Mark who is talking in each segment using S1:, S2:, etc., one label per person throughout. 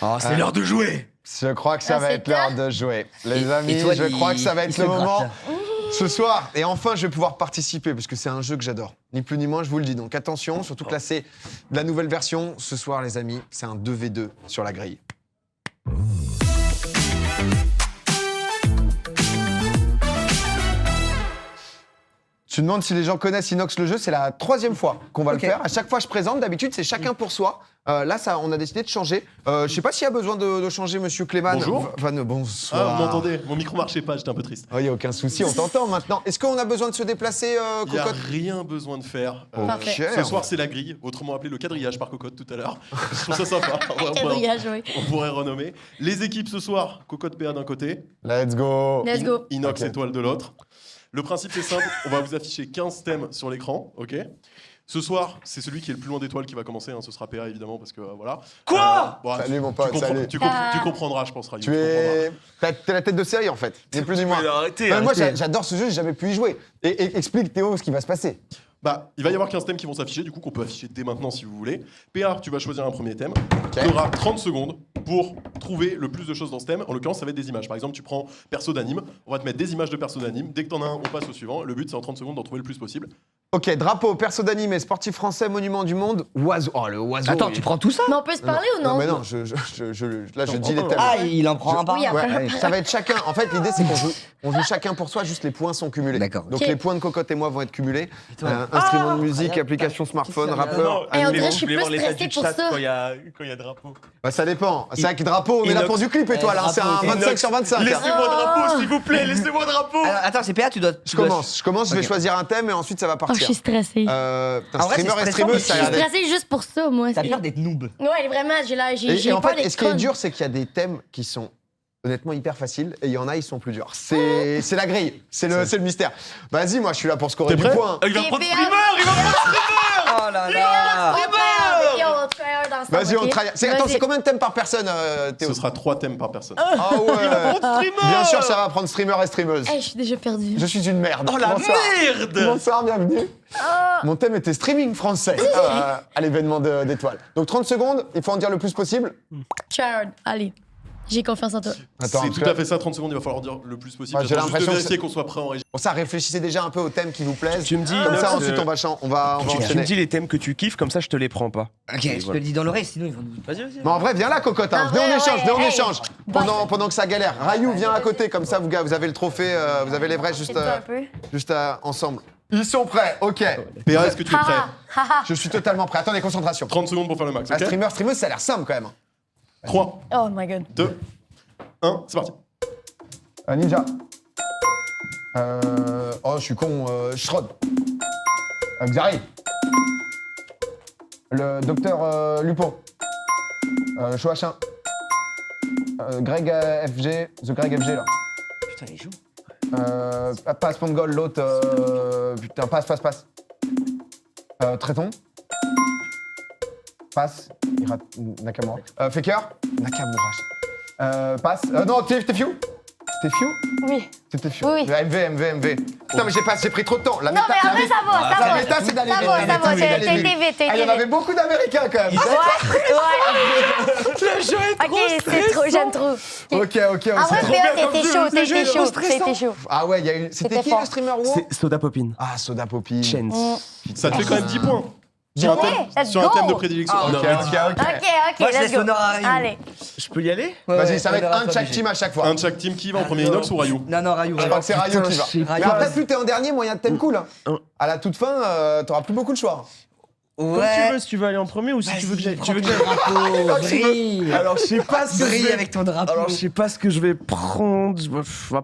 S1: Oh, c'est l'heure de jouer.
S2: Je crois que ça va être l'heure de jouer. Les amis,
S1: toi,
S2: je crois que ça va être le moment.
S1: gratte,
S2: Ce soir, et enfin, je vais pouvoir participer parce que c'est un jeu que j'adore. Ni plus ni moins, je vous le dis. Donc attention, surtout que là, c'est de la nouvelle version. Ce soir, les amis, c'est un 2v2 sur la grille. Tu me demandes si les gens connaissent Inox le jeu, c'est la 3e fois qu'on va le faire. À chaque fois, je présente. D'habitude, c'est chacun pour soi. Là, on a décidé de changer. Je sais pas s'il y a besoin de changer, monsieur Clément.
S3: Bonjour.
S2: Bonsoir.
S3: Ah, vous m'entendez? Mon micro marchait pas, j'étais un peu triste.
S2: Il n'y a aucun souci, on t'entend maintenant. Est-ce qu'on a besoin de se déplacer,
S3: Il n'y a
S2: Cocotte?
S3: rien besoin de faire.
S2: Ok.
S3: Ce soir, c'est la grille, autrement appelé le quadrillage par Cocotte tout à l'heure. Je trouve ça sympa.
S4: Quadrillage, oui.
S3: On pourrait renommer. Les équipes ce soir, Cocotte PA d'un côté,
S2: Let's go.
S4: Let's go.
S3: Inox
S2: Ok.
S3: Étoile de l'autre. Le principe est simple, on va vous afficher 15 thèmes sur l'écran, ok? Ce soir, c'est celui qui est le plus loin d'étoiles qui va commencer, hein, ce sera PA évidemment, parce que voilà.
S1: Quoi
S3: Bon,
S2: Salut, mon pote, salut.
S3: Tu comprendras, je pense, Rayu.
S2: Tu es. T'es la tête de série en fait, ni plus ni moins.
S1: Arrêtez,
S2: Moi j'adore ce jeu, j'ai jamais pu y jouer. Et explique Théo ce qui va se passer.
S3: Bah, il va y avoir 15 thèmes qui vont s'afficher, du coup, qu'on peut afficher dès maintenant si vous voulez. PA, tu vas choisir un premier thème. Tu auras 30 secondes pour trouver le plus de choses dans ce thème. En l'occurrence, ça va être des images. Par exemple, tu prends perso d'anime, on va te mettre des images de perso d'anime. Dès que t'en as un, on passe au suivant. Le but, c'est en 30 secondes d'en trouver le plus possible.
S2: Ok, drapeau, perso d'animé, sportif français, monument du monde, oiseau. Oh, le oiseau.
S1: Attends, tu prends tout ça?
S4: Mais on peut se parler ou non?
S2: Non, mais non, là je dis les thèmes.
S1: Ah, il en prend un par
S4: Oui,
S1: un.
S4: après.
S2: Ouais, ça va être chacun. En fait, l'idée, c'est on joue chacun pour soi, juste les points sont cumulés.
S1: D'accord.
S2: Donc
S4: Ok.
S2: les points de Cocotte et moi vont être cumulés.
S1: toi
S2: Instrument de musique, application smartphone, rappeur.
S4: Eh, on
S2: animé.
S4: dirait que je suis plus stressée pour ça.
S5: Quand il y a drapeau.
S2: Bah, ça dépend. C'est avec drapeau, on est là pour du clip, étoile. Hein. C'est un 25 sur 25. hein.
S5: Laissez-moi drapeau, s'il vous plaît, laissez-moi drapeau.
S1: Alors, attends, c'est PA, tu dois.
S2: Je commence, je vais
S1: Ok.
S2: choisir un thème et ensuite ça va
S4: Oh, je
S2: partir.
S4: suis stressée.
S2: Putain,
S1: En vrai, c'est
S2: streamer et
S1: stressant,
S2: streameuse,
S1: mais
S2: ça
S4: Je
S2: a
S4: suis
S2: l'air d'être-
S4: stressée juste pour ça, moi.
S1: T'as
S4: c'est-
S1: peur d'être noob.
S4: Ouais, vraiment, j'ai
S2: Et en
S4: peur
S2: fait,
S4: d'être
S2: et ce qui est
S4: conne.
S2: dur, c'est qu'il y a des thèmes qui sont honnêtement hyper faciles et il y en a, ils sont plus durs. C'est la grille, c'est le mystère. Vas-y, moi je suis là pour scorer
S3: T'es
S2: du
S3: prêt
S2: point.
S5: Il va
S4: Et
S5: prendre
S4: PA.
S5: streamer, il va prendre
S1: Oh là là.
S4: On try hard dans ce
S2: Vas-y,
S4: temps,
S2: on
S4: ok?
S2: try. Attends,
S4: Vas-y.
S2: c'est combien de thèmes par personne, Théo?
S3: Ce sera 3 thèmes par personne.
S2: Ah ouais.
S5: streamer.
S2: Bien sûr, ça va prendre streamer et streameuse.
S4: Eh, je suis déjà perdue.
S2: Je suis une merde.
S5: Oh la
S2: Bonsoir.
S5: merde.
S2: Bonsoir, bienvenue.
S4: Oh.
S2: Mon thème était streaming français à l'événement d'étoiles. Donc 30 secondes, il faut en dire le plus possible.
S4: Try hard. Allez. J'ai confiance en toi.
S2: Attends,
S3: C'est
S2: parce
S3: tout
S2: que-
S3: à fait ça, 30 secondes, il va falloir dire le plus possible.
S2: Ouais, j'ai
S3: J'attends juste
S2: l'impression
S3: de
S2: que
S3: vérifier qu'on soit prêt en régie.
S2: Bon, ça, réfléchissez déjà un peu aux thèmes qui vous plaisent.
S5: Tu me dis,
S2: Comme ça,
S5: Inox,
S2: ensuite, on va
S5: tu me
S2: enchaîner.
S5: dis les thèmes que tu kiffes, comme ça je te les prends pas.
S1: Ok, je te le dis dans l'oreille, sinon ils vont nous.
S5: Vas-y, vas-y.
S2: Mais en vrai, viens là, cocotte. Hein.
S4: Ah
S2: Venez,
S4: ouais,
S2: on
S4: ouais,
S2: échange.
S4: hey.
S2: Pendant que ça galère. Rayou, viens à côté, comme ça, vous avez le trophée, vous avez les vrais juste,
S4: Aide-toi un peu.
S2: ensemble. Ils sont prêts, ok.
S3: PA, est-ce que tu es prêt?
S4: Haha.
S2: Je suis totalement prêt. Attendez, concentration.
S3: 30 secondes pour faire le max,
S2: Un
S3: ok?
S2: streameuse, ça a l'air simple quand même.
S3: 3,
S4: Oh my god.
S3: 2, 1, c'est parti.
S2: Ninja. Oh, je suis con. Shrod. Xari. Le docteur Lupo. Choachin. Greg FG. The Greg FG, là.
S1: Putain, les joues.
S2: Passe Pongol, l'autre. Putain, passe. Tréton. Passe. Nakamura. Faker. Nakamura. Passe. Non, Tefiu. Tefiu.
S4: Oui.
S2: C'était Tefiu.
S4: Oui.
S2: MV. Putain, mais j'ai pris trop de temps. La
S4: Non, mais après, ça va, ça
S2: La
S4: va.
S2: méta, c'est d'aller
S4: Ça
S2: vite.
S4: va,
S2: La
S4: ça
S2: méta,
S4: va.
S2: c'est d'aller
S4: T'as
S2: vite.
S4: été vite, t'as
S2: Ah, il y en
S4: été
S2: avait
S4: vite.
S2: beaucoup d'Américains quand même.
S4: Ouais.
S5: Le jeu est
S4: Ok, c'est trop, j'aime trop.
S2: Ok.
S4: En vrai, PA, t'étais chaud.
S2: Ah ouais, il y a eu. C'était
S4: C'était
S2: qui
S4: fort.
S2: le streamer WoW?
S5: C'est Soda Popin.
S2: Ah, Soda Poppy.
S5: Chance.
S3: Ça te fait quand même 10 points. Sur un
S4: Ouais,
S3: thème,
S4: let's
S3: sur un thème de
S4: go.
S3: prédilection.
S2: Ok.
S4: Ok,
S1: Moi, je
S4: let's
S1: laisse
S4: go.
S1: l'honneur à Rayou.
S4: Allez.
S5: Je peux y aller?
S2: Vas-y, ça va être un de chaque team à chaque fois.
S3: Un de chaque team qui va en premier, Inox ou Rayou?
S1: Non, Rayou.
S2: Je crois que c'est Rayou qui va.
S5: je sais
S2: Mais
S1: pas.
S2: après, plus t'es en dernier, moins il y a de thèmes cool. hein. À la toute fin, t'auras plus beaucoup de choix.
S5: Comme tu veux, si tu veux aller en premier ou si tu veux que j'aille. Tu veux que j'aille.
S1: drapeau, brille.
S5: Alors je sais pas ce que je
S1: Brille
S5: vais.
S1: avec ton drapeau.
S5: Alors je sais pas ce que je vais prendre.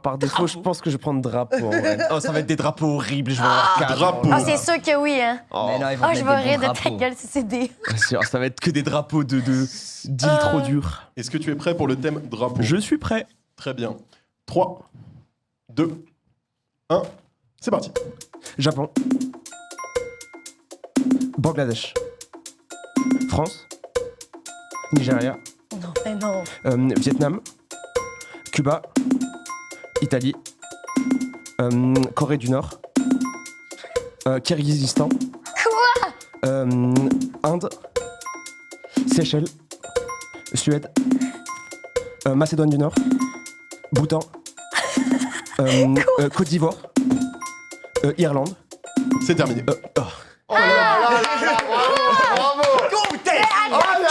S5: Par défaut, je pense que je vais prendre drapeau. en vrai. Oh, ça va être des drapeaux horribles. Je vais avoir 4
S3: drapeaux.
S4: Ah, c'est sûr que oui, hein.
S1: Mais non, ils vont
S4: Oh,
S1: mettre
S4: je
S1: des
S4: vais
S1: bons
S4: rire de ta
S1: drapeaux.
S4: gueule si c'est des.
S5: Bien sûr, ça va être que des drapeaux de d'îles trop durs.
S3: Est-ce que tu es prêt pour le thème drapeau?
S5: Je suis prêt.
S3: Très bien. 3, 2, 1, c'est parti.
S5: Japon. Bangladesh. France. Nigeria.
S4: Non, mais non.
S5: Vietnam. Cuba. Italie. Corée du Nord. Kirghizistan.
S4: Quoi?
S5: Inde. Seychelles. Suède. Macédoine du Nord. Bhoutan. Côte d'Ivoire. Irlande.
S3: C'est terminé.
S2: Oh là là là là, bravo, bravo.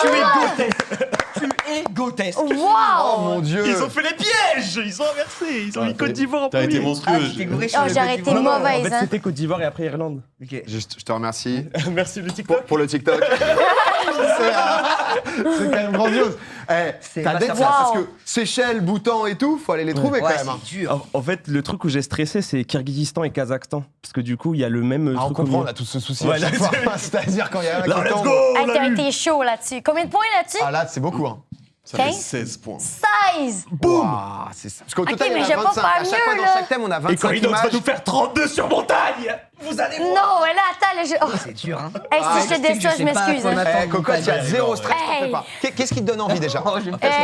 S1: Tu es grotesque. Tu es grotesque.
S2: Oh
S4: Wow!
S2: mon dieu.
S5: Ils ont fait les pièges. Ils ont inversé. Ils ont mis Côte d'Ivoire en
S3: T'as été
S5: premier.
S3: monstrueux.
S1: T'es gouré sur
S4: Oh,
S1: le
S4: j'aurais
S1: petit
S4: été
S1: voix.
S5: En
S4: mauvaise,
S5: fait,
S4: hein.
S5: c'était Côte d'Ivoire et après Irlande.
S1: Ok.
S2: Je te remercie
S5: Merci le TikTok.
S2: pour le TikTok. C'est quand même grandiose.
S1: C'est
S2: T'as d'être ça
S1: masterclass.
S2: parce que Seychelles, Bhoutan et tout, faut aller les trouver
S1: Ouais,
S2: quand même. hein.
S1: c'est dur.
S5: En fait, le truc où j'ai stressé, c'est Kirghizistan et Kazakhstan. Parce que du coup, il y a le même
S2: Ah, on
S5: truc au
S2: comprend, on
S5: milieu.
S2: a tous ce souci
S5: Ouais,
S2: à chaque
S5: là,
S2: fois.
S5: c'est-
S2: C'est-à-dire quand il y a un
S5: Là,
S2: qui
S5: let's
S2: tombe.
S5: go.
S4: Hey,
S5: On
S4: t'as
S5: l'a eu.
S4: été chaud là-dessus. Combien de points là-dessus?
S2: Ah là, c'est beaucoup. Hein.
S3: Ça fait
S4: 15?
S3: 16 points.
S4: 16!
S2: Ouah, parce qu'au total,
S4: mais
S2: il y en a
S4: j'ai pas
S2: 25. À
S4: fait
S2: chaque fois,
S4: mieux,
S2: dans
S4: là.
S2: chaque thème, on a
S5: Et
S2: 25
S5: quand Inox va
S2: images.
S5: nous faire 32 sur montagne, vous allez voir.
S4: Non, mais là, attends, là, je... Oh.
S1: C'est dur, hein.
S4: Hey, si je te
S1: sais
S4: dis
S1: que
S4: ça,
S1: je
S4: je
S1: sais pas
S4: m'excuse.
S1: à quoi
S4: hein.
S1: m'attendre.
S2: Cocotte, il y a zéro stress, t'en fais
S4: Hey.
S2: pas. Qu'est-ce qui te donne envie déjà?
S1: Oh, je vais me casser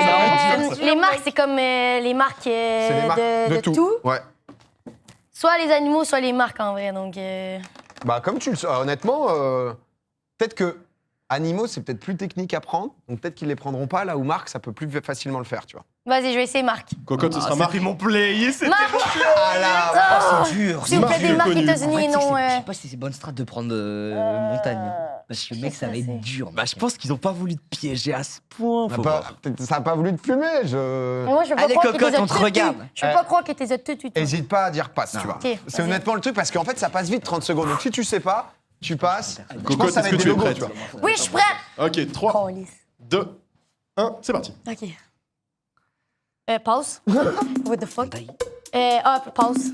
S1: la honte.
S4: Les marques, c'est comme les marques,
S2: C'est les marques
S4: de tout.
S2: Ouais.
S4: Soit les animaux, soit les marques en vrai. Donc,
S2: Bah, comme tu le sais, honnêtement, peut-être que animaux, c'est peut-être plus technique à prendre. Donc peut-être qu'ils les prendront pas, là où Marc, ça peut plus facilement le faire, tu vois.
S4: vas-y, je vais essayer marque.
S3: Cocotte, ce sera Marc.
S5: C'était mon play. C'était
S4: Marque!
S2: Ah là,
S1: Oh, c'est dur.
S4: S'il vous plaît,
S3: Marque
S4: des marques
S3: connue.
S1: En
S4: États-Unis
S1: fait,
S4: et non.
S1: je sais pas si c'est bonne strat de prendre montagne. Parce que mec, ça va être dur.
S5: Bah, je pense qu'ils ont pas voulu te piéger à ce point.
S2: on a
S5: Faut
S2: pas-
S5: voir.
S2: peut-être ça a pas voulu te fumer.
S4: Mais moi, je veux pas
S1: Allez,
S4: croire qu'ils
S1: cocotte,
S4: les ont
S1: on te
S4: toutes
S1: regarde.
S4: eues. Je veux pas croire qu'ils les ont toutes eues.
S2: Hésite pas à dire passe,
S1: Non.
S2: tu vois.
S4: Ok,
S2: C'est
S4: vas-y.
S2: honnêtement le truc parce qu'en fait, ça passe vite 30 secondes. Donc si tu sais pas, tu passes. Je pense
S3: Cocotte,
S2: que ça va
S3: est-ce
S2: être
S3: que
S2: des
S3: tu es
S2: logos,
S3: prête?
S2: tu vois.
S4: Oui, je suis prête.
S3: Ok, 3,
S4: Calice.
S3: 2, 1, c'est parti.
S4: OK. Pause. What the fuck?
S1: Taille.
S4: Pause.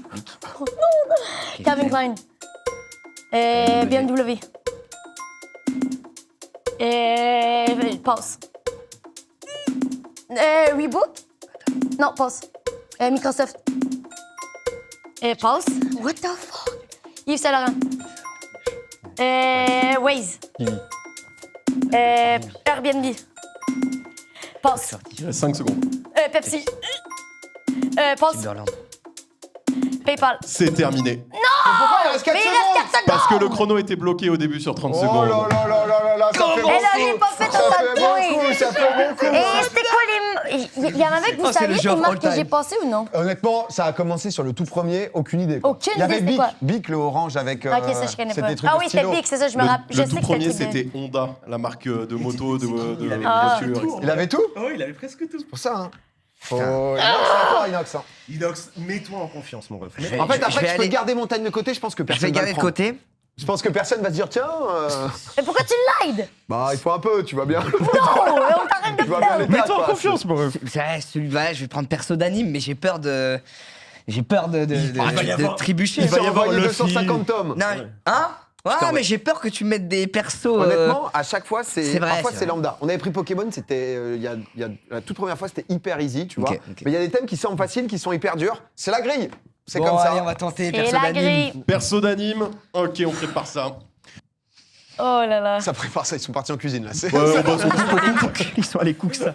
S4: Oh, non. Calvin Klein. BMW. Pause. Reebok? Non, pause. Microsoft. Pause. What the fuck? Yves Saint Laurent. Waze. Airbnb. Pause.
S3: Il reste 5 secondes.
S4: Pepsi. Pause.
S1: Timberland.
S4: PayPal.
S3: C'est terminé.
S2: Pourquoi il reste 4
S4: Mais il reste 4 secondes!
S3: Parce que le chrono était bloqué au début sur 30
S2: Oh
S3: secondes.
S2: là là là là là là, ça fait
S4: Et là, j'ai
S2: beaucoup.
S4: pas fait
S2: Ça
S4: autant
S2: fait
S4: de points.
S2: beaucoup, ça fait beaucoup.
S4: Et c'était quoi les... Il y en avait que vous
S1: Oh, c'est le
S4: saviez
S1: jeu
S4: les
S1: of
S4: marques
S1: all
S4: que
S1: time.
S4: j'ai passées ou non?
S2: Honnêtement, ça a commencé sur le tout premier, aucune idée. quoi.
S4: Aucune
S2: Il y avait
S4: idée, c'était
S2: Bic,
S4: quoi?
S2: Bic, le orange avec.
S4: Ok, ça, je connais
S2: c'était
S4: pas.
S2: des trucs
S4: Ah
S2: de
S4: oui, c'était
S2: stylo.
S4: Big, c'est ça, je me rappelle. Je
S3: Le
S4: sais
S3: tout
S4: que
S3: premier,
S4: c'était le truc
S3: c'était Honda, la marque de moto, de
S1: Ah.
S3: voiture. etc.
S2: Il avait tout?
S5: Oh, il avait presque tout.
S2: Pour ça, hein. Faut... Inox, c'est encore Inox. Hein.
S5: Inox, mets-toi en confiance, mon ref.
S2: En fait,
S1: je
S2: après,
S1: vais
S2: tu peux
S1: aller-
S2: garder montagne de côté, je pense que
S1: Je
S2: personne
S1: vais
S2: va
S1: garder
S2: le
S1: de
S2: prendre.
S1: côté.
S2: Je pense que personne va se dire, tiens,
S4: Mais pourquoi tu l'aides?
S2: bah, il faut un peu, tu vois bien.
S4: Non, on t'arrête de
S2: Tu vois bien
S4: faire.
S2: l'état,
S5: Mets-toi en
S2: quoi.
S5: confiance, mon ref.
S1: C'est vrai, celui-là, je vais prendre perso d'anime, mais j'ai peur de. J'ai peur de
S5: va y avoir-
S1: trébucher.
S2: Il
S5: va y
S2: va
S5: avoir
S2: envoyer
S5: Luffy.
S2: 250 tomes.
S1: Non, hein? Ouais,
S2: Putain,
S1: mais
S2: ouais.
S1: j'ai peur que tu mettes des persos.
S2: Honnêtement, à chaque fois,
S1: c'est vrai,
S2: parfois
S1: c'est
S2: c'est
S1: vrai.
S2: lambda. On avait pris Pokémon, c'était la toute première fois, c'était hyper easy, tu vois.
S1: Ok, ok.
S2: Mais il y a des thèmes qui semblent faciles, qui sont hyper durs. C'est la grille. C'est
S1: Bon,
S2: comme ça.
S1: allez, on va tenter
S4: Et
S1: perso
S4: la
S1: d'anime.
S4: grille.
S3: Perso d'anime, ok, on prépare ça.
S4: Oh là là.
S2: Ça prépare ça, ils sont partis en cuisine là. C'est-
S3: Ouais, on bosse au
S5: Ils sont allés cook ça.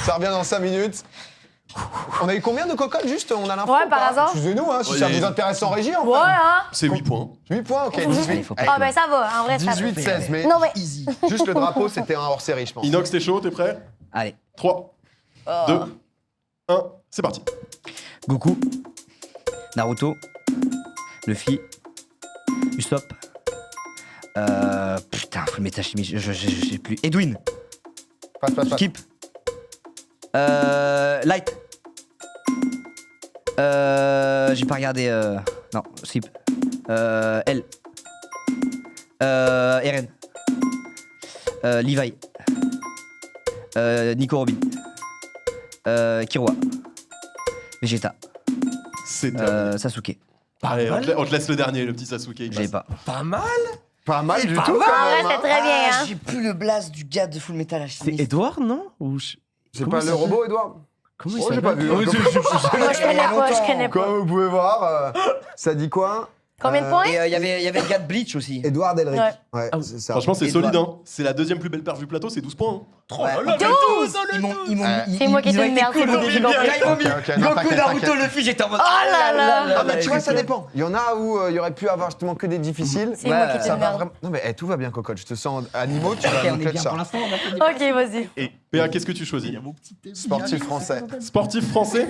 S2: Ça revient dans 5 minutes. On a eu combien de cocottes juste? On a l'info?
S4: Ouais,
S2: ou
S4: par
S2: pas
S4: hasard.
S2: Excusez-nous, hein, si
S3: Ouais,
S2: ça
S3: il y a-
S2: vous intéresse en régie.
S4: Ouais, hein?
S3: C'est 8 points.
S2: 8 points, ok.
S1: Allez,
S2: 18.
S1: faut pas
S4: Ah ben ça va, en vrai, ça va.
S2: 18, 16, mais
S4: Non mais...
S2: juste le drapeau, c'était un hors-série, je pense.
S3: Inox, t'es chaud, t'es prêt?
S1: Allez,
S3: 3,
S4: Oh.
S3: 2, 1, c'est parti.
S1: Goku, Naruto, Luffy, Usopp. Putain, faut le mettre à chimie, je sais plus. Edwin,
S2: Passe.
S1: Skip. Light. J'ai pas regardé. Non, skip. L. Eren. Levi. Nico Robin. Killua. Vegeta.
S3: C'est terminé.
S1: Sasuke.
S3: Allez, on te laisse le dernier, le petit Sasuke. il
S1: J'avais
S3: passe.
S1: pas.
S5: Pas mal.
S2: Pas mal du
S1: Pas
S2: tout,
S1: mal.
S2: quand
S4: En vrai,
S2: même.
S4: c'est
S2: hein.
S4: très bien, hein.
S1: J'ai plus le blast du gars de Full Metal
S5: C'est
S1: Alchemist.
S5: Edouard, non? Ou
S2: C'est
S5: Comment
S2: pas
S5: il
S2: le
S5: s'appelle
S2: robot, Edouard?
S5: Comment il
S2: Oh, j'ai
S5: s'appelle
S2: pas vu.
S5: Oh,
S4: Moi, je connais pas, je connais pas.
S2: Comme vous pouvez voir, ça dit quoi?
S4: Combien de points?
S1: Et il y avait le gars de Bleach aussi.
S2: Edouard Delric.
S4: Ouais.
S2: Ouais,
S5: Ah,
S2: c'est ça.
S3: Franchement, c'est
S1: Edouard.
S3: solide, hein. C'est la deuxième plus belle perf du plateau, c'est 12 points. Hein.
S1: Ouais.
S4: 12! C'est moi qui étais une merde, c'est moi qui ai compris.
S2: Ok, non,
S1: Goku,
S2: t'inquiète,
S1: Naruto,
S2: t'inquiète.
S1: Luffy, j'étais en mode.
S4: Oh là là.
S2: Ah bah tu vois, ça dépend. Il y en a où il y aurait pu avoir justement que des difficiles.
S4: C'est moi qui étais
S2: Ça
S4: une
S2: va
S4: merde.
S2: vraiment. Non mais tout va bien, cocotte. Je te sens animaux, tu
S1: Ok,
S2: vas
S1: on
S2: nous
S1: est
S2: clutch
S1: bien
S2: ça.
S1: pour l'instant, on a fait des
S4: Ok, vas-y.
S3: Et PA, qu'est-ce que tu choisis?
S2: Sportif français.
S3: Sportif français.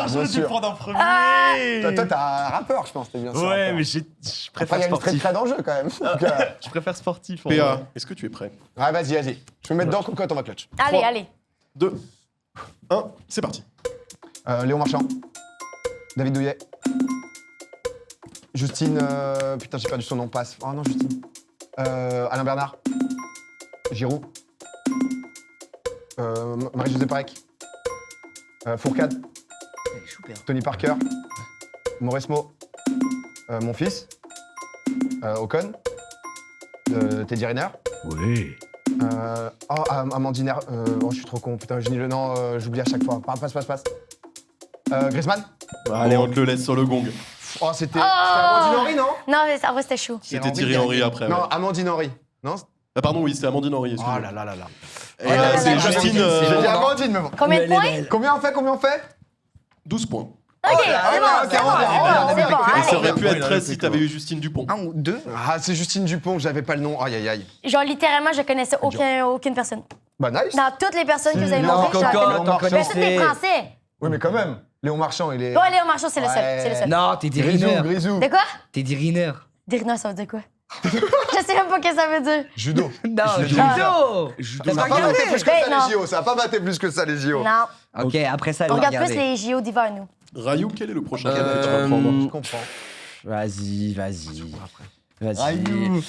S5: J'aurais dû
S2: sûr.
S5: le prendre en premier.
S2: Toi, t'es un rappeur, je pense. T'es bien ça.
S5: Ouais,
S2: rappeur.
S5: mais je
S2: Après,
S5: préfère
S2: il y a une
S5: sportif.
S2: street cred en jeu quand même. Donc,
S5: Je préfère sportif. en
S3: PA,
S5: vrai.
S3: est-ce que tu es prêt?
S2: Ouais, vas-y. Je me mets dedans, cocotte, on va clutch.
S4: Allez,
S3: 3.
S4: allez.
S3: 2, 1, c'est parti.
S2: Léon Marchand. David Douillet. Justine. Putain, j'ai perdu son nom, passe. Oh non, Justine. Alain Bernard. Giroud. Marie-Josée Parec. Fourcade.
S1: Super.
S2: Tony Parker. Mauresmo. Mon fils. Ocon. Teddy Riner.
S5: Ouais.
S2: Amandine. Oh, je suis trop con. Putain, Eugénie Le nom, j'oublie à chaque fois. Passe. Griezmann.
S3: Allez, on te le laisse sur le gong.
S2: Oh, c'était Amandine Henry, non?
S4: Non, mais après, c'était chaud.
S3: C'était Thierry Henry après.
S2: Non,
S3: Ouais.
S2: Amandine Henry. Non?
S3: Ah, pardon, oui, c'est Amandine Henry. excuse-moi.
S2: là là.
S3: Et
S4: là là
S3: c'est
S4: là.
S3: Justine.
S2: J'ai dit
S1: bon,
S2: Amandine, mais bon.
S4: Combien de points?
S2: Combien on fait
S3: 12 points.
S4: Ok, c'est bon,
S2: ok,
S4: c'est
S2: on
S4: bon,
S2: va,
S4: c'est bon,
S3: Et ça
S4: allez.
S3: aurait pu
S5: Ouais,
S3: être
S5: il a
S3: 13
S5: fait
S3: si t'avais eu Justine Dupont.
S1: Un ou deux.
S2: Ah, c'est Justine Dupont, j'avais pas le nom. Aïe.
S4: Genre, littéralement, je connaissais aucune personne.
S2: Bah, nice.
S4: Dans toutes les personnes que vous avez
S2: Non,
S4: montrées, je la
S1: Cocotte,
S4: connais.
S1: t'en
S4: Mais c'est des
S1: connaissais.
S4: Français.
S2: Oui, mais quand même. Léon Marchand, il est.
S4: Bon, Léon Marchand, c'est le seul.
S2: Ouais.
S4: C'est le seul.
S1: Non, t'es Riner.
S2: Grisou.
S4: De quoi?
S1: T'es Riner.
S4: Dirina, ça veut dire quoi? Je sais même pas ce que ça veut dire.
S2: Judo.
S1: Non,
S2: Je
S1: judo.
S2: Ça va pas battre plus que
S4: Ben,
S2: ça,
S4: non.
S2: les JO. Ça va pas battre plus que ça, les JO.
S4: Non.
S1: Ok, après ça, elle
S4: On
S1: va
S4: regarde plus
S1: regarder.
S4: les JO d'hiver, nous.
S3: Rayou, quel est le prochain thème que tu vas prendre?
S2: Je comprends.
S5: Vas-y.
S1: Rayou.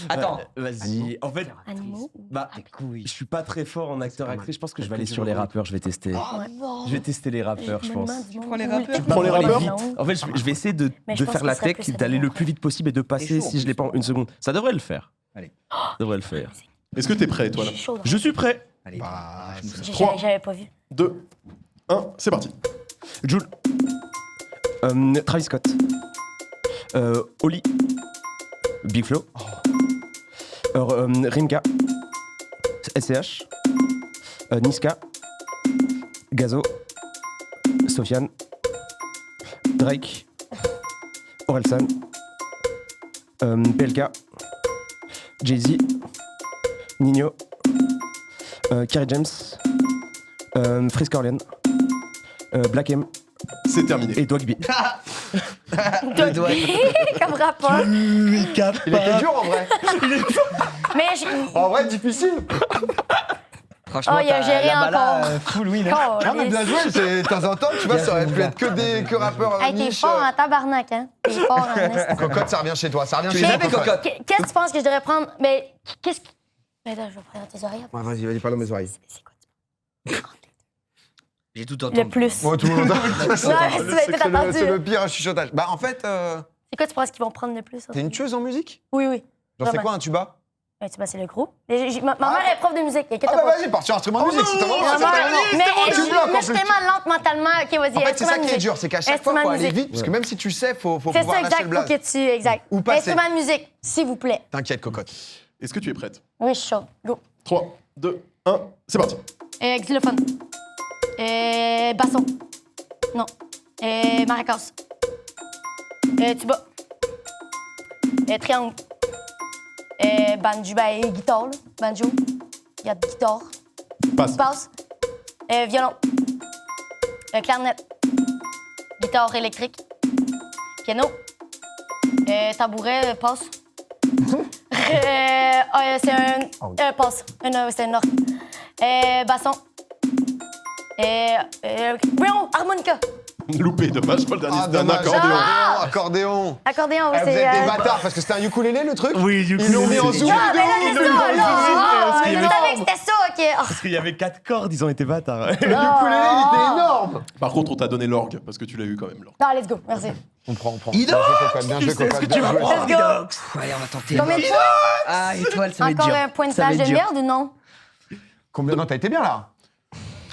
S1: Attends.
S5: Vas-y. En fait,
S4: Animaux?
S5: bah,
S1: Tes couilles.
S5: je suis pas très fort en acteur-actrice. Je pense que je vais aller sur les rappeurs. Je vais tester. Je vais tester les rappeurs, je pense.
S4: Tu
S1: prends les rappeurs?
S3: Tu prends les rappeurs?
S5: En fait, je vais essayer de
S4: Mais je pense
S5: faire
S4: que
S5: la
S4: ça serait
S5: tech,
S4: plus
S5: d'aller le
S4: animaux.
S5: plus vite possible et de passer
S1: chaud, en
S5: si je l'ai pas en une seconde. Ça devrait le faire.
S1: Allez.
S5: Ça devrait le faire.
S3: Est-ce que t'es prêt, toi, là?
S4: Je suis chaud.
S5: Je suis prêt.
S1: Allez.
S2: Bah,
S1: je me sens-
S3: Trois.
S4: J'avais pas vu.
S3: 2, 1, c'est parti.
S5: Jules. Travis Scott. Oli. Big Flo. Rimka. SCH. Niska. Gazo. Sofiane. Drake. Orelsan. PLK. Jay-Z. Nino. Kerry James. Frisk Orleans. Black M.
S3: C'est terminé.
S5: Et Dogby.
S1: Le doigt.
S4: Comme rapport.
S2: il était dur en vrai.
S4: Mais je...
S2: En vrai, difficile.
S1: Franchement,
S4: Oh, il a
S1: t'as
S4: géré
S1: la bala,
S4: encore.
S1: full win. Hein.
S2: Ah, mais bien joué. De temps en temps, tu vois, ça aurait pu être que rappeurs
S4: Hey, t'es
S2: niche.
S4: fort en tabarnak, hein? T'es fort en est.
S2: Cocotte, ça revient chez toi. Ça revient
S1: Tu
S2: chez
S1: les
S2: toi.
S1: avais, Cocotte?
S4: Qu'est-ce que tu penses que je devrais prendre? Mais qu'est-ce que... Mais là, je vais prendre tes oreilles.
S2: Ouais, vas-y, parle dans mes oreilles.
S4: C'est quoi tu prends?
S1: J'ai tout entendu.
S4: Le plus.
S2: Ouais, tout le monde.
S4: Non, mais tu vas être attendu.
S2: C'est le pire chuchotage. Bah, en fait,
S4: C'est quoi tu penses qu'ils vont prendre le plus?
S2: t'es une tueuse en musique?
S4: Oui.
S2: Genre, c'est
S4: Vraiment.
S2: quoi un tuba?
S4: Tu vois, c'est le groupe. Ma mère est prof de musique. Inquiète
S2: Ah, bah,
S4: pas.
S2: vas-y, part sur instrument de musique. C'est ton moment.
S4: Ma
S2: c'est ton
S4: mère-
S2: moment.
S4: Mais
S2: Tu bloques, en
S4: je suis
S2: plus.
S4: tellement lente mentalement. Ok, vas-y.
S2: En fait, c'est ça
S4: instrument de
S2: qui est
S4: musique.
S2: dur, c'est qu'à chaque fois,
S4: Instrument
S2: faut
S4: de
S2: aller
S4: musique.
S2: vite, parce que même si tu sais, faut
S4: C'est
S2: pouvoir
S4: ça,
S2: lâcher
S4: exact.
S2: le
S4: Faut
S2: blaze.
S4: que tu... Exact.
S2: Ou passer.
S4: Instrument de musique, s'il vous plaît.
S2: T'inquiète, cocotte.
S3: Est-ce que tu es prête?
S4: Oui, je suis chaude. Go.
S3: 3, 2, 1, c'est parti.
S4: Xylophone. Basson. Non. Maracas. Tuba. Triangle. Banjo, guitare, là. Banjo. Il y a de guitare.
S3: Passe.
S4: Basse. Violon. Clarinette. Guitare électrique. Piano. Tabouret, passe. C'est un... passe. C'est un orgue. Basson. Voyons, harmonica.
S3: Loupé, dommage, pas le dernier,
S2: Ah,
S3: c'était un
S2: dommage.
S3: accordéon.
S2: Accordéon.
S4: Accordéon, oui,
S2: Eh, vous
S4: c'est...
S2: êtes des bâtards, parce que c'était un ukulélé, le truc?
S5: Oui,
S2: Ils l'ont mis en zoom.
S4: Ah, mais là, c'est ça, là!
S5: parce
S4: Je
S5: qu'il y
S4: savais
S5: avait-
S4: que c'était ça, OK.
S5: Parce qu'il y avait 4 cordes, ils ont été bâtards.
S2: Le ukulélé, il était énorme.
S3: Par contre, on t'a donné l'orgue, parce que tu l'as eu quand même, l'orgue.
S4: Non, let's go, merci.
S2: On prend.
S1: Inox,
S2: Bien joué, cocotte.
S5: que
S2: Bien
S5: tu vas
S2: joué.
S5: prendre.
S4: Let's go.
S1: Allez, on va tenter.
S4: Combien de points?
S1: Ah, étoile, ça va être
S4: Encore
S1: dur.
S4: un point de
S1: Ça va
S4: stage
S1: être
S4: de
S1: dur.
S4: merde ou non?
S2: Combien? Non, t'as été bien, là.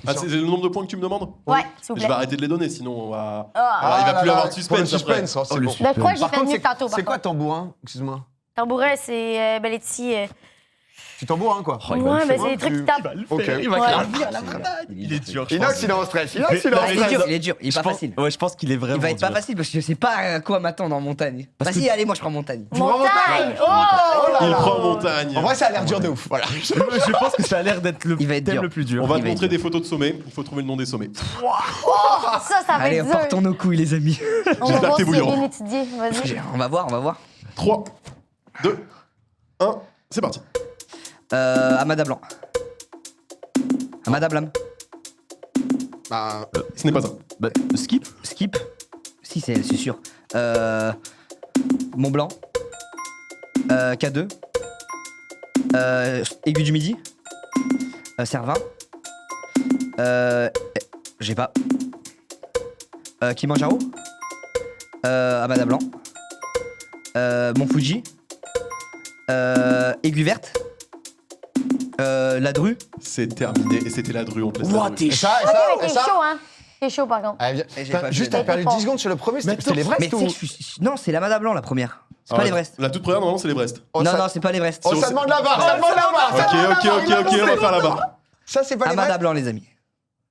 S3: Ah, c'est le nombre de points que tu me demandes?
S4: Ouais, s'il vous
S3: Je
S4: plaît.
S3: vais arrêter de les donner, sinon on va.
S4: Ah.
S3: il va plus
S2: là
S3: avoir
S2: là,
S3: de
S2: pour le
S3: suspense. après.
S2: suspense, oh, c'est
S5: le
S2: bon.
S5: suspense.
S4: Je crois que j'ai
S2: Par
S4: fait
S2: contre,
S4: mieux que tantôt.
S2: c'est quoi tambourin? Excuse-moi.
S4: Tambourin, c'est Laetitia.
S2: Tu tambourin quoi?
S5: Oh, il va le
S4: Ouais, mais
S5: faire.
S4: c'est des trucs qui tapent.
S2: Ok.
S5: Il va
S4: Ouais.
S5: gravir la montagne. Il est dur. je
S2: Inox,
S5: pense.
S2: il est en stress. Inox, il est en
S5: Non,
S1: Il est
S2: stress.
S1: dur, il est dur, il est
S5: Je
S1: pas
S5: pense-
S1: facile.
S5: Ouais, je pense qu'il est vraiment.
S1: Il va être pas
S5: dur.
S1: facile parce que je sais pas à quoi m'attendre en montagne. Vas-y, allez, moi je prends montagne.
S4: Montagne! Oh!
S2: là
S3: Il
S2: là.
S3: prend montagne.
S2: En vrai, ça a l'air dur de ouf. Voilà.
S5: Je pense que ça a l'air d'être le
S1: Il va être
S5: thème
S1: dur.
S5: le plus dur.
S3: On va
S1: Il
S3: te
S1: va
S3: montrer
S1: être
S3: des photos de sommets. Il faut trouver le nom des sommets.
S4: Ça va
S1: Allez,
S4: être dur.
S1: portons nos couilles, les amis.
S4: On va
S3: J'espère
S4: voir
S3: que t'es
S4: s'il est
S3: bouillant.
S4: bien étudié. Vas-y.
S1: On va voir, on va voir.
S3: 3, 2, 1, c'est parti.
S1: Amada Blanc. Amada Blam.
S2: Bah,
S3: Ce n'est pas ça.
S5: Bah, skip.
S1: Skip. Si, c'est sûr. Mont Blanc. K2. Aigu du Midi. Servin. J'ai pas. Kilimanjaro. Amada Blanc. Mont Fuji. Aiguille Verte. La Drue.
S3: C'est terminé et c'était la drue. On te laisse la
S5: Ouah,
S3: drue.
S5: t'es
S2: et ça, et
S4: Ok,
S2: ça,
S4: mais
S2: et
S4: t'es
S2: ça.
S4: chaud, hein? T'es chaud, par contre.
S2: Allez, viens.
S1: Et j'ai
S2: Putain,
S1: pas vu.
S2: juste, t'as perdu 10 secondes sur le premier, c'était
S5: attends,
S2: l'Everest
S1: Mais tu
S2: ou
S1: sais que je suis. Non, c'est l'Amada Blanc la première. C'est pas
S3: Ah,
S1: l'Everest.
S3: La toute première, normalement, c'est l'Everest.
S2: Oh,
S1: Non,
S2: ça-
S1: non, c'est pas l'Everest.
S2: Oh, ça demande la barre, ça demande la barre. ça
S3: Ok,
S2: demande la
S3: ok,
S2: barre,
S3: ok,
S2: il a
S3: ok,
S2: lancé
S3: on va
S2: le
S3: faire la
S2: nom.
S3: barre.
S2: Ça, c'est pas
S1: Amada
S2: l'Everest.
S1: Blanc, les amis.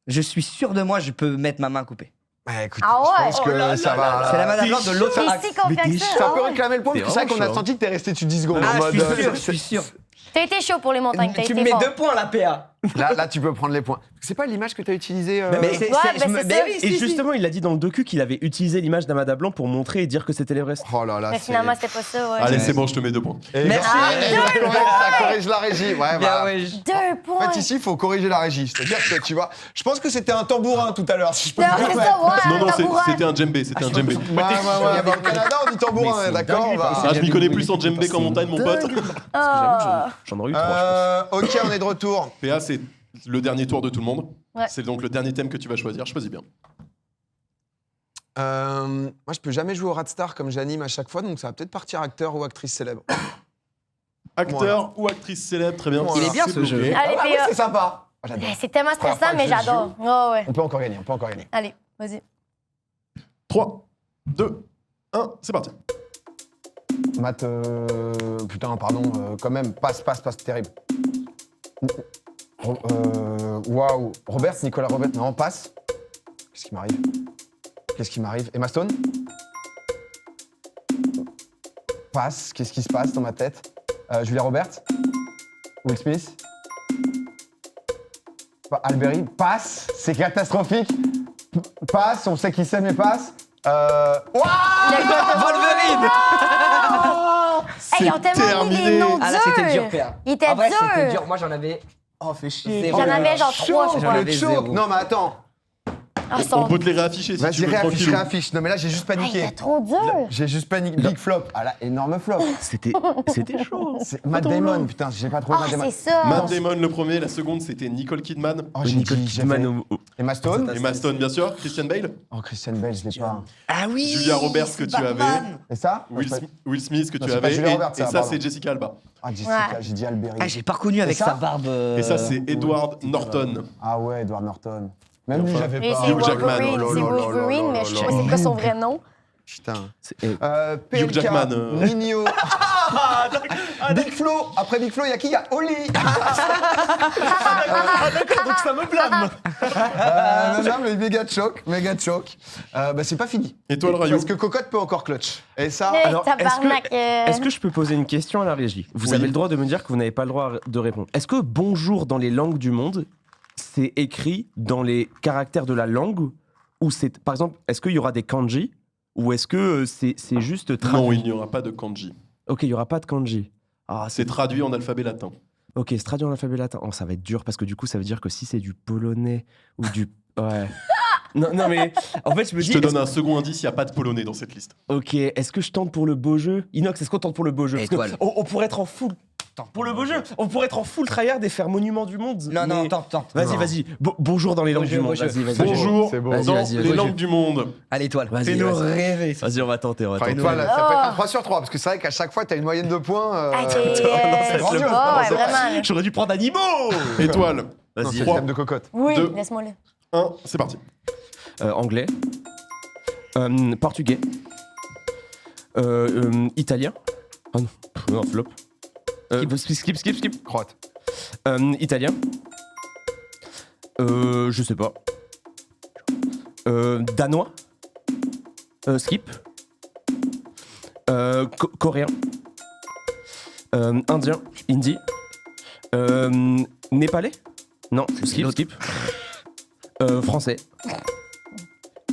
S1: Je suis sûr de moi, je peux mettre ma main coupée.
S2: Bah écoute,
S4: Ah ouais.
S2: je pense que ça va.
S1: C'est l'Amada Blanc de l'autre.
S4: T'es si confiant que ça.
S2: Ça
S4: ah
S2: peut
S4: ouais.
S2: réclamer le point, parce que c'est vrai qu'on a
S5: T'es
S2: senti que t'es resté dessus 10 secondes. en
S1: Ah,
S2: mode,
S1: je suis sûr.
S4: T'as été chaud pour les montagnes. T'as
S1: Tu
S4: été
S1: me mets
S4: fort.
S1: 2 points, la PA.
S2: Là, tu peux prendre les points. C'est pas l'image que t'as utilisée.
S1: Mais c'est
S4: Ouais,
S1: je me-
S4: c'est
S1: mais
S4: ça.
S1: oui,
S5: Et
S1: si, si.
S5: justement, il a dit dans le docu qu'il avait utilisé l'image d'Amada Blanc pour montrer et dire que c'était l'Everest.
S2: Oh là là,
S4: Mais
S2: c'est.
S4: finalement, c'était pas ça, ouais.
S3: Allez, c'est bon, je te mets 2 points.
S2: Et
S1: Merci.
S2: ça corrige la régie. Ouais,
S1: Bien,
S2: voilà.
S1: ouais.
S4: 2
S2: En
S4: points.
S2: fait, ici, il faut corriger la régie. C'est-à-dire que, tu vois, je pense que c'était un tambourin tout à l'heure, si je peux
S4: Non,
S2: me
S4: c'est
S2: permettre.
S4: ça, ouais.
S3: Non, non,
S4: tambourin.
S3: c'était un djembé. C'était un djembé.
S2: Ouais, bah, au Canada, on dit tambourin,
S5: c'est
S2: d'accord
S5: dingue,
S2: bah.
S3: Ah, je m'y connais plus en djembé qu'en montagne, mon pote.
S4: Ah.
S5: J'en aurais eu 3,
S2: Ok, on est de retour.
S3: PA, c'est le dernier tour de tout le monde.
S4: Ouais.
S3: C'est donc le dernier thème que tu vas choisir. Choisis bien.
S2: Moi, je peux jamais jouer au Radstar comme j'anime à chaque fois, donc ça va peut-être partir acteur ou actrice célèbre.
S3: Acteur ou actrice célèbre, très bien.
S1: Il est bien,
S3: C'est
S1: ce jeu.
S3: bloqué.
S4: Allez,
S2: Ah ouais,
S4: PA.
S2: c'est sympa. Ah, j'adore.
S4: C'est tellement
S2: Première
S4: stressant,
S2: fois
S4: mais
S2: que je
S4: j'adore. Oh, ouais.
S2: On peut encore gagner, on peut encore gagner.
S4: Allez, vas-y.
S3: 3, 2, 1, c'est parti.
S2: Matt, putain, pardon, quand même, passe, terrible. Waouh, Robert, Nicolas Robert, non, passe. Qu'est-ce qui m'arrive Emma Stone Passe, qu'est-ce qui se passe dans ma tête Julia Roberts Will Smith Alberi, passe, c'est catastrophique. Passe, on sait qui c'est, mais passe.
S1: Wolverine.
S4: Hey, ils ont tellement mis des noms durs.
S1: Ah là, c'était dur, PA.
S4: Il était
S1: En vrai,
S4: dur.
S1: c'était dur. Moi, j'en avais. Oh, fais chier.
S4: J'en avais genre 3, je
S1: J'en
S4: crois.
S1: avais
S2: Le choke.
S1: zéro.
S2: Non, mais attends.
S4: Ah,
S3: On
S4: son...
S3: peut te les réafficher si tu
S2: Vas-y,
S3: veux, tranquille.
S2: réaffiche. Non, mais là, j'ai juste
S4: Ah, il
S2: paniqué.
S4: était trop dur.
S2: J'ai juste paniqué. Big flop. Ah là, énorme flop.
S5: C'était chaud.
S2: C'est Matt Damon, putain, j'ai pas trouvé
S4: Ah,
S2: Matt Damon.
S4: c'est ça.
S3: Matt Damon, le premier. La seconde, c'était Nicole Kidman.
S2: Oh, j'ai
S5: Nicole
S2: dit,
S5: Kidman
S2: j'avais- Emma Stone.
S3: Emma Stone, bien sûr. Christian Bale.
S2: Oh, Christian Bale, je l'ai pas.
S1: Ah oui.
S3: Julia Roberts que
S1: c'est
S3: tu avais.
S1: Batman.
S2: Et ça
S3: Will Smith que
S2: Non,
S3: tu
S2: c'est pas
S3: avais.
S2: Julia
S3: Et,
S2: Roberts,
S3: et
S2: ça,
S3: ça,
S2: pardon.
S3: c'est Jessica Alba.
S2: Ah, Jessica,
S4: Ouais.
S2: j'ai dit Alberi.
S1: Ah, j'ai pas reconnu avec
S2: ça
S1: sa barbe.
S3: Et ça, c'est Edward Norton.
S2: Ah ouais, Edward Norton. Même lui,
S3: Enfin,
S2: j'avais
S4: Mais
S2: pas.
S4: c'est
S3: Hugh Jackman.
S4: Wolverine, c'est Wolverine, mais je sais pas c'est quoi son vrai nom.
S2: Putain.
S5: Et-
S2: PLK,
S3: Hugh Jackman,
S2: Nino. Big Flo. Après Big Flo, il y a qui? Il y a Oli.
S5: D'accord, donc ça me blâme.
S2: Non, mais méga choc. Bah, c'est pas fini.
S3: Et toi, le Rayou?
S2: Parce que Cocotte peut encore clutch. Et ça.
S4: Hey,
S5: alors,
S4: tabarnak.
S5: Est-ce que je peux poser une question à la régie? Vous
S3: Oui.
S5: avez le droit de me dire que vous n'avez pas le droit de répondre. Est-ce que bonjour dans les langues du monde, c'est écrit dans les caractères de la langue? Ou c'est, par exemple, est-ce qu'il y aura des kanji? Ou est-ce que c'est juste traduit?
S3: Non, il n'y aura pas de kanji.
S5: Ok, il n'y aura pas de kanji. Ah,
S3: C'est traduit en alphabet latin.
S5: Ok, c'est traduit en alphabet latin. Oh, ça va être dur parce que du coup, ça veut dire que si c'est du polonais ou du. Ouais. Non, mais en fait, je me dis.
S3: Je te donne un second indice, il n'y a pas de polonais dans cette liste.
S5: Ok, est-ce que je tente pour le beau jeu? Inox, est-ce qu'on tente pour le beau jeu? Parce que
S1: Étoile.
S5: on pourrait être en full. Pour le beau jeu, on pourrait être en full tryhard et faire monument du monde.
S1: Non, non,
S5: mais-
S1: tente.
S5: Vas-y. Bonjour dans les langues
S1: Beau
S5: du
S1: jeu,
S5: monde.
S1: beau jeu.
S5: Vas-y.
S3: Bonjour
S2: c'est beau.
S3: dans
S1: Vas-y,
S3: les
S1: beau
S3: langues
S1: jeu.
S3: du monde.
S1: Allez, étoile.
S5: Vas-y,
S1: Fais-nous
S5: vas-y.
S1: rêver.
S5: Vas-y, on va tenter.
S2: Enfin, étoile, ça peut être un 3 sur 3, parce que c'est vrai qu'à chaque fois, t'as une moyenne de points.
S4: Ah,
S2: c'est grandiose.
S4: ouais, vraiment.
S5: J'aurais dû prendre animaux.
S3: Étoile,
S2: Non,
S5: Vas-y.
S2: c'est le
S3: Trois.
S2: thème de cocotte.
S4: Oui,
S3: Deux.
S4: laisse-moi le.
S3: 1, c'est parti.
S5: Anglais. Portugais. Italien. Ah non, non, flop. Skip.
S2: Croate.
S5: Italien. Je sais pas. Danois. Skip. Coréen. Indien. Hindi. Népalais. Non, skip. Français.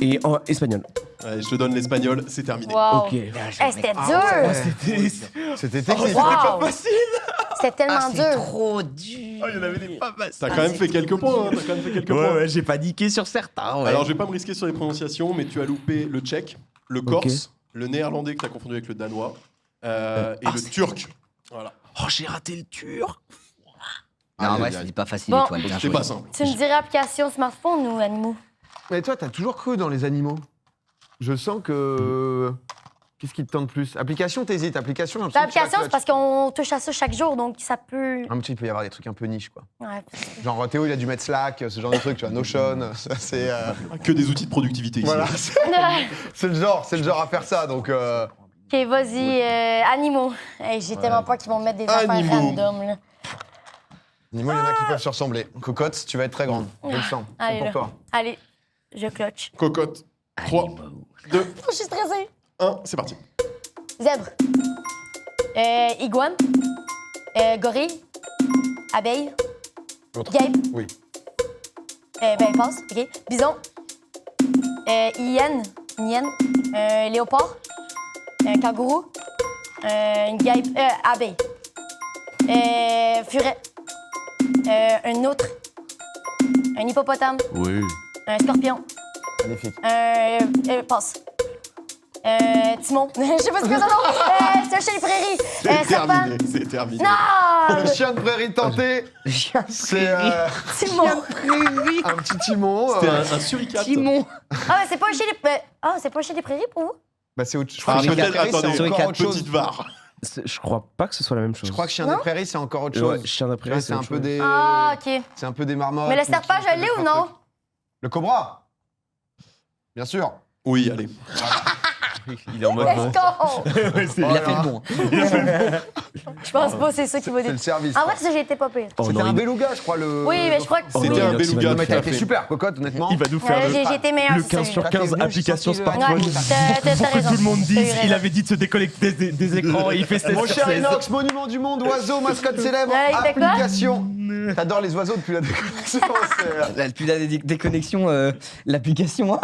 S5: Et espagnol.
S3: Ouais, je te donne l'espagnol, c'est terminé.
S4: Wow.
S5: Ok.
S4: Eh, c'était
S2: Ah
S4: dur.
S2: ouais. C'était technique.
S4: Wow. C'était tellement
S1: Ah, c'est
S4: dur.
S1: trop dur.
S5: Il y en avait des pas mal.
S3: T'as quand même fait quelques points, hein, t'as quand même fait quelques points.
S5: Ouais, j'ai paniqué sur certains. Ouais.
S3: Alors, je vais pas me risquer sur les prononciations, mais tu as loupé le tchèque, le corse, le néerlandais que t'as confondu avec le danois, et le turc. Voilà.
S5: Oh, j'ai raté le turc.
S1: Non, en
S2: Aïe,
S1: vrai,
S2: aïe, aïe.
S1: c'était pas facile,
S4: Bon.
S1: Étoile. bien
S3: C'était
S1: joué.
S3: pas simple.
S4: Tu me dirais application smartphone ou animaux?
S2: Mais toi, t'as toujours cru dans les animaux. Je sens que. Qu'est-ce qui te tente plus? Application, t'hésites. Application, j'ai l'impression que tu
S4: L'application,
S2: vas
S4: c'est parce qu'on touche à ça chaque jour, donc ça peut.
S2: Ah, mais tu sais, il peut y avoir des trucs un peu niche, quoi.
S4: Ouais.
S2: Genre, Théo, il a dû mettre Slack, ce genre de trucs, tu vois, Notion, ça, c'est.
S3: Que des outils de productivité ici.
S2: Voilà, c'est le genre à faire ça, donc.
S4: Ok, vas-y, animaux. Hey, j'ai tellement peur qu'ils vont me mettre des affaires
S3: Animaux.
S4: random, là.
S2: Dis-moi, il y en a qui peuvent se ressembler. Cocotte, tu vas être très grande. Je le sens. C'est
S4: Allez,
S2: pour
S4: là.
S2: toi.
S4: Allez, je clutch.
S3: Cocotte. 3, 2,
S4: Oh, je suis stressée.
S3: 1, c'est parti.
S4: Zèbre. Iguane. Gorille. Abeille.
S2: L'autre.
S4: Guêpe.
S2: Oui.
S4: Ben, passe. OK. Bison. Hyène. Léopard. Kangourou. Une guêpe. Abeille. Furet. Un autre. Un hippopotame.
S5: Oui.
S4: Un scorpion.
S2: Magnifique.
S4: Passe. Timon. Je sais pas ce que c'est, non. C'est un chien des prairies.
S3: C'est
S4: Serpent.
S3: terminé, c'est terminé.
S4: Non!
S2: Le chien de prairie tenté, c'est
S4: Timon.
S2: un petit Timon.
S3: C'était un suricate.
S1: Timon.
S4: Ah, c'est pas un chien des... c'est pas un chien des prairies pour vous?
S2: Bah, c'est autre... Je
S3: Ah,
S2: crois que chien des
S3: peut-être,
S2: prairies,
S3: attendez,
S2: c'est encore autre chose.
S3: petite var.
S5: Je crois pas que ce soit la même chose.
S2: Je crois que chien
S4: Non
S2: des prairies, c'est encore autre
S5: Ouais,
S2: chose.
S5: chien d'après,
S2: Là, c'est un peu des...
S4: Ah, OK.
S2: C'est un peu des marmottes.
S4: Mais le
S2: ou
S4: serpent,
S2: qui
S4: je
S2: font
S4: l'ai
S2: des
S4: ou non?
S2: trucs. Le cobra. Bien sûr.
S3: Oui, allez.
S5: Il est en mode.
S4: Let's go!
S1: Il a fait le bon.
S4: Je pense pas que c'est ça qui va
S2: C'est le
S4: dire.
S2: service.
S4: Ah
S2: quoi.
S4: ouais, ça, j'ai été pas pire.
S5: Oh,
S2: C'était
S5: non,
S2: un
S5: il-
S2: beluga, je crois. Le...
S4: Oui, mais je crois que
S5: Oh,
S3: C'était
S5: non,
S3: un
S5: il a-
S3: beluga,
S2: Le mec
S3: tout
S2: a
S3: à
S2: été
S3: fait.
S2: super, cocotte, honnêtement.
S5: Il va nous faire
S4: Ouais,
S5: le,
S4: j'ai été meilleure
S5: le
S4: sur
S5: 15 sur
S4: celui-là.
S5: 15
S2: T'as
S5: applications
S2: senti le-
S5: smartphone.
S4: Ouais, t'as
S5: Pour que
S4: raison.
S5: tout le monde
S4: T'as eu
S5: dise, il
S4: raison.
S5: avait dit de se déconnecter des écrans et il fait 16
S2: Mon
S5: sur
S2: cher
S5: 16.
S2: Inox, monument du monde, oiseau, mascotte célèbre,
S4: Ouais, il fait quoi?
S2: application. T'adores les oiseaux depuis la déconnexion.
S1: Depuis la déconnexion, l'application. Hein.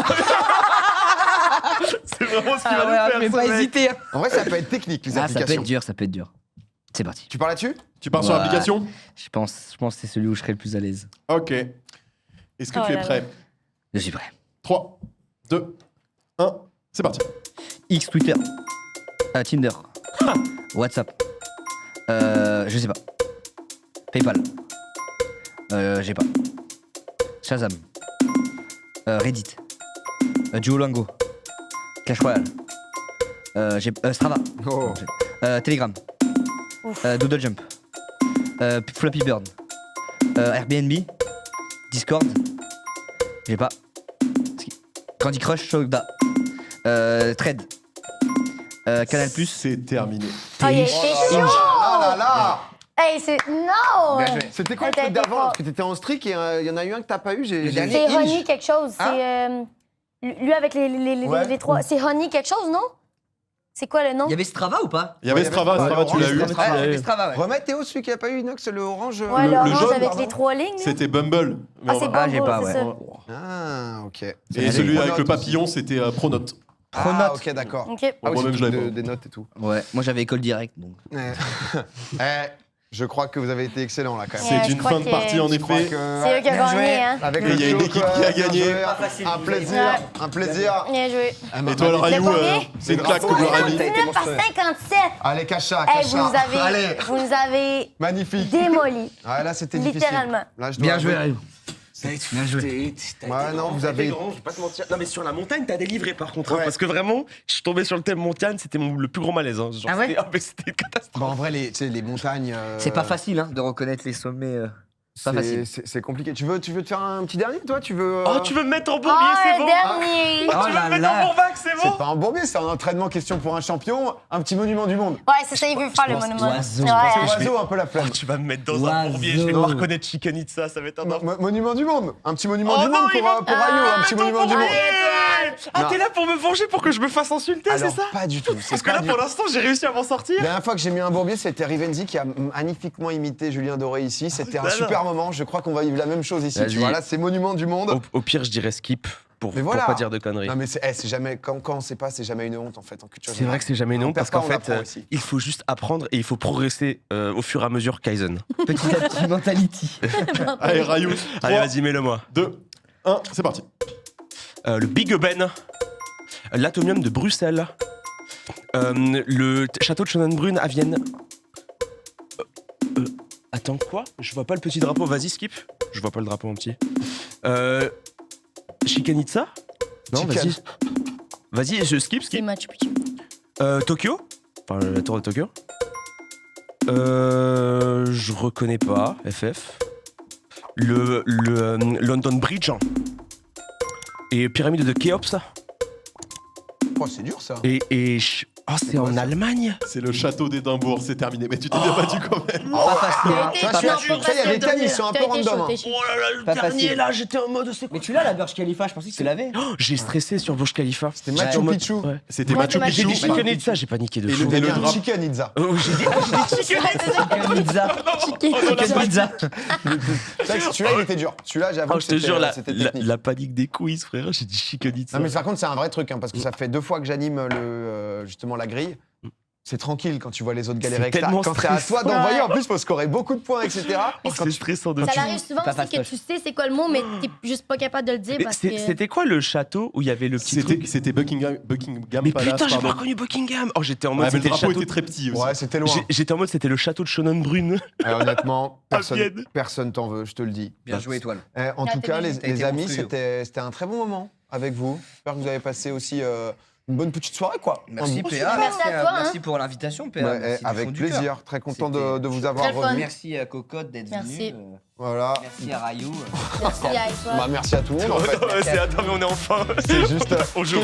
S5: C'est vraiment ce qu'il
S1: Ah
S5: va
S1: ouais,
S5: nous faire.
S1: mais
S5: ce
S1: pas
S5: mec.
S1: hésiter. Hein.
S2: En vrai, ça peut être technique, les
S1: Ah, ça peut
S2: applications.
S1: être dur, ça peut être dur. C'est parti.
S2: Tu parles là-dessus?
S3: Tu pars sur
S1: Ouais.
S3: l'application?
S1: Je pense que c'est celui où je serai le plus à l'aise.
S3: Ok. Est-ce que
S4: Oh
S3: tu es
S4: là
S3: prêt?
S1: Je suis prêt.
S3: 3, 2, 1, c'est parti.
S1: X, Twitter, Tinder, WhatsApp, je sais pas. PayPal, j'ai pas. Shazam, Reddit, Duolingo, Clash Royale, j'ai Strava,
S2: Oh.
S1: Telegram,
S4: Ouf.
S1: Doodle Jump, Flappy Bird, Airbnb, Discord, j'ai pas. Candy Crush, Soda, Thread, Canal+,
S3: C'est terminé.
S4: Ah, il a été chaud!
S2: Ah là là!
S4: Hey, c'est... Non!
S1: Bien joué.
S2: C'était quoi le
S4: T'as
S2: truc
S4: été
S2: d'avant?
S4: fort.
S2: Parce que t'étais en streak et il y en a eu un que t'as pas eu.
S1: Le dernier.
S4: C'est
S1: Inge.
S4: Honey quelque chose.
S2: Hein?
S4: C'est... lui avec
S2: Ouais.
S4: les trois... C'est Honey quelque chose, non? C'est quoi le nom?
S1: Il y avait Strava ou pas?
S3: Il y avait Strava,
S2: Ouais,
S3: Strava, tu l'as eu.
S2: Orange, Strava.
S1: Ouais, Strava, ouais.
S2: Remets Théo, celui qui a pas eu Inox, le orange.
S4: Ouais,
S3: le
S4: l'orange
S3: jaune,
S4: avec
S2: pardon.
S4: les trois lignes. là.
S3: C'était Bumble. Mais
S4: Ah,
S3: on
S4: c'est
S3: va-
S1: Ah, j'ai
S4: Bumble,
S1: pas,
S4: c'est
S1: ouais.
S4: ça.
S2: Ah, ok.
S3: Et
S2: C'est
S3: celui
S2: des
S3: avec le
S2: pronotes
S3: papillon, c'était Pronote.
S2: Ah,
S1: Pronote.
S2: ok, d'accord.
S4: OK.
S2: Ah oui,
S3: Moi-même,
S2: c'est
S3: je l'avais
S2: de-
S3: pas.
S2: des notes et tout.
S1: Ouais, moi j'avais école direct donc.
S2: Je crois que vous avez été excellent là quand même.
S4: Ouais,
S3: C'est
S4: je
S3: une
S4: crois
S3: fin de
S4: que-
S3: partie, en
S2: Je crois
S3: effet.
S2: que-
S4: C'est eux qui ont
S1: Bien joué.
S4: gagné, hein?
S2: Avec
S3: Et
S2: le
S3: il y a une
S2: joke,
S3: équipe qui a
S2: bien
S3: gagné.
S2: joué.
S1: Pas facile,
S2: Un
S1: vous
S2: plaisir, un plaisir.
S4: Bien joué.
S3: Et toi, le Rayou,
S4: combien?
S3: c'est une claque que
S2: Bravo.
S3: tu aurais mis.
S4: 69 par 57.
S2: Allez, Cacha,
S4: Hey,
S2: Cacha.
S4: vous nous
S2: Allez,
S4: avez... Vous nous avez
S2: magnifique.
S4: démoli.
S2: Ah, là, c'était difficile.
S4: Littéralement.
S2: Là, je dois
S1: Bien joué,
S2: avouer-
S1: Rayou. Bien joué.
S2: Ouais, non, vous avez-
S5: Je vais pas te mentir. Non, mais sur la montagne, t'as délivré par contre. hein,
S2: Ouais.
S5: parce que vraiment, je suis tombé sur le thème montagne, c'était le plus grand malaise. Hein. Genre,
S1: Ah ouais
S5: c'était- mais c'était une catastrophe.
S2: Bah, en vrai, tu sais, les montagnes.
S1: C'est pas facile hein, de reconnaître les sommets. Pas facile.
S2: C'est compliqué. Tu veux te faire un petit dernier, toi? Tu veux
S5: Oh, tu veux me mettre en bourbier,
S4: Oh,
S5: c'est
S4: le
S5: bon
S4: dernier!
S5: Tu
S1: Oh
S5: veux
S1: là
S5: me mettre
S1: là.
S5: en bourbac, c'est
S2: C'est
S5: bon
S2: pas un bourbier, c'est un entraînement question pour un champion, un petit monument du monde.
S4: Ouais, c'est ça, il veut faire le
S1: pense
S4: monument.
S1: oiseau.
S4: Ouais.
S2: Oiseau, un peu la flemme.
S5: Oh, tu vas me mettre dans un bourbier, je vais
S1: Oiseau.
S5: pas reconnaître Chicken Itza, ça va être un
S2: Monument du monde. Un petit monument
S5: Oh
S2: du
S5: non,
S2: monde
S5: il
S2: pour
S5: va-
S2: Ayo, un petit monument du monde.
S5: Ah,
S2: Non.
S5: t'es là pour me venger, pour que je me fasse insulter, c'est
S2: Alors,
S5: ça
S2: pas du tout.
S5: Parce que là, pour l'instant, j'ai réussi à m'en sortir.
S2: La dernière fois que j'ai mis un bourbier, c'était Rivenzi qui a magnifiquement imité Julien Doré ici. C'était un
S5: Alors.
S2: super moment. Je crois qu'on va vivre la même chose ici.
S5: Vas-y.
S2: Tu vois, là, c'est monument du monde.
S5: Au pire, je dirais skip pour
S2: Mais voilà.
S5: pas dire de conneries.
S2: Non, mais c'est jamais. Quand on sait pas, c'est jamais une honte en fait en culture.
S5: C'est vrai que c'est jamais
S2: On
S5: non,
S2: perd
S5: parce
S2: pas,
S5: qu'en
S2: on
S5: fait,
S2: apprend aussi.
S5: il faut juste apprendre et il faut progresser au fur et à mesure Kaizen.
S1: Petit à petit, mentality.
S3: Allez, Rayou.
S5: Allez,
S3: 3,
S5: vas-y, mets-le-moi.
S3: 2, 1, c'est parti.
S5: Le Big Ben, l'Atomium de Bruxelles, le château de Schönenbrunn à Vienne. Attends, quoi? Je vois pas le petit drapeau, vas-y, skip. Je vois pas le drapeau en petit. Chichen Itza? Non,
S2: Chicken.
S5: vas-y. Vas-y, je skip,
S4: C'est
S5: skip.
S4: Machu Picchu.
S5: Tokyo? Enfin, la tour de Tokyo. Je reconnais pas, FF. Le London Bridge. Et pyramide de Khéops.
S2: Oh, c'est dur ça.
S5: Oh, c'est en Allemagne?
S3: C'est le château d'Édimbourg, c'est terminé. Mais tu t'es bien battu quand même.
S1: Pas facile.
S2: Ah,
S1: hein.
S2: tu vois,
S1: Pas
S2: tu vois,
S1: facile.
S2: tu sais, il y a des thèmes, ils sont un peu random. hein.
S5: Oh là là, le
S1: Pas
S5: dernier
S1: facile.
S5: là, j'étais en mode c'est quoi?
S1: Mais tu l'as la Burj Khalifa, je pensais que tu l'avais.
S5: J'ai stressé sur Burj Khalifa.
S2: C'était Machu
S5: En mode-
S2: Picchu.
S5: Ouais.
S3: C'était
S4: Ouais,
S3: Machu
S4: c'est
S5: J'ai
S3: Picchu.
S5: dit Chicken Itza, j'ai paniqué de
S3: Et
S5: fou.
S3: le-
S2: Et
S3: drap-
S2: Chicken Itza.
S5: Oh, j'ai dit Chicken
S1: Pizza. Chicken pizza.
S2: C'est vrai que celui-là, il était dur. Celui-là, j'avoue
S5: Oh,
S2: que
S5: je te jure,
S2: c'était technique.
S5: la panique des quiz, frère, j'ai dit Chicken Itza.
S2: Non, mais par contre, c'est un vrai truc, hein, parce que ça fait 2 fois que j'anime justement la grille. C'est tranquille quand tu vois les autres galérer
S5: C'est
S2: avec ça.
S5: tellement
S2: Quand c'est à toi
S5: stressant.
S2: d'envoyer, en plus, il faut scorer beaucoup de points, etc.
S5: C'est stressant de
S4: Ça
S5: fou.
S4: arrive souvent
S1: Pas
S4: aussi que
S1: fastoche.
S4: tu sais c'est quoi le mot, mais t'es juste pas capable de le dire
S5: Mais
S4: parce que.
S5: C'était quoi le château où il y avait le petit truc?
S3: C'était Buckingham
S5: Mais
S3: Palace,
S5: putain, j'ai pas
S3: pardon.
S5: reconnu Buckingham. Oh, j'étais en mode
S3: Ouais, mais le
S5: c'était le
S3: drapeau
S5: château.
S3: était très petit aussi.
S2: Ouais, c'était loin.
S5: J'étais en mode c'était le château de Schönenbrunn.
S2: Honnêtement,
S5: Vienne.
S2: personne t'en veut, je te le dis.
S1: Bien joué, étoile.
S2: En
S4: Ah,
S2: tout
S4: t'es
S2: cas,
S4: bien.
S2: les
S1: T'as été
S2: amis,
S1: monstrueux.
S2: c'était un très bon moment avec vous. J'espère que vous avez passé aussi une bonne petite soirée, quoi.
S1: Merci
S2: Un bon-
S1: PA,
S4: Merci à toi,
S1: merci pour l'invitation PA.
S2: Ouais,
S1: Merci du
S2: avec
S1: fond du cœur.
S2: plaisir, très content
S1: C'était
S2: de vous avoir
S4: très fun.
S2: revu.
S1: Merci à Cocotte d'être
S4: Merci.
S1: venu.
S2: Voilà.
S1: Merci à Rayou.
S4: Merci à toi.
S2: Bah, merci à tout le monde en fait.
S5: Attends, mais on est enfin.
S2: C'est juste.
S5: Bonjour.